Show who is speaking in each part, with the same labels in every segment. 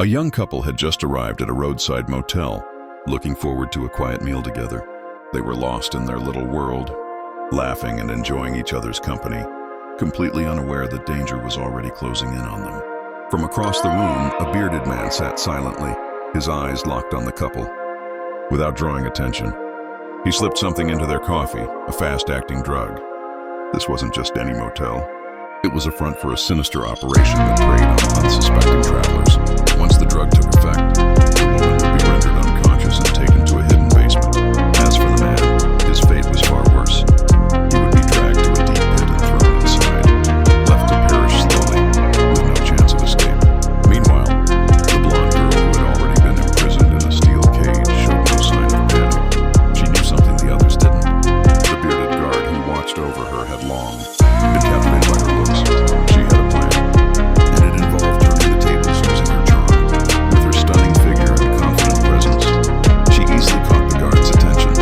Speaker 1: A young couple had just arrived at a roadside motel, looking forward to a quiet meal together. They were lost in their little world, laughing and enjoying each other's company, completely unaware that danger was already closing in on them. From across the room, a bearded man sat silently, his eyes locked on the couple. Without drawing attention, he slipped something into their coffee, a fast-acting drug. This wasn't just any motel. It was a front for a sinister operation that preyed on unsuspecting travelers. Once the drug took effect, the woman would be rendered unconscious and taken to a hidden basement. As for the man, his fate was far worse. He would be dragged to a deep pit and thrown inside, left to perish slowly, with no chance of escape. Meanwhile, the blonde girl who had already been imprisoned in a steel cage showed no sign of panic. She knew something the others didn't. The bearded guard who watched over her had long been captivated by her looks. She had a plan, and it involved turning the tables using her charm. With her stunning figure and confident presence, she easily caught the guard's attention.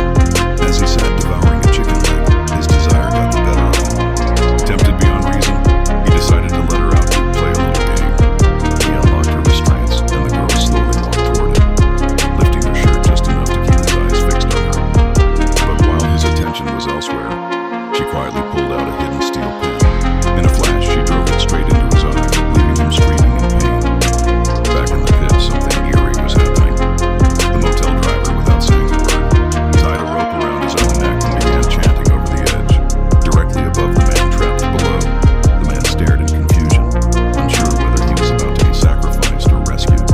Speaker 1: As he sat devouring a chicken leg, his desire got the better of him. Tempted beyond reason, he decided to let her out to play a little game. He unlocked her restraints, and the girl slowly walked toward him, lifting her shirt just enough to keep his eyes fixed on her. But while his attention was elsewhere, she quietly pulled out a hidden steel pin. In a flash, she drove it straight into his eye, leaving him screaming in pain. Back in the pit, something eerie was happening. The motel driver, without saying a word, tied a rope around his own neck and began chanting over the edge. Directly above the man trapped below, the man stared in confusion, unsure whether he was about to be sacrificed or rescued.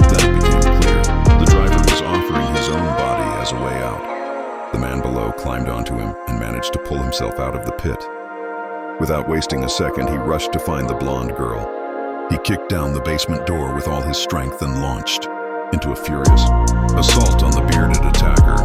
Speaker 1: Then it became clear. The driver was offering his own body as a way out. The man below climbed onto him and managed to pull himself out of the pit. Without wasting a second, he rushed to find the blonde girl. He kicked down the basement door with all his strength and launched into a furious assault on the bearded attacker.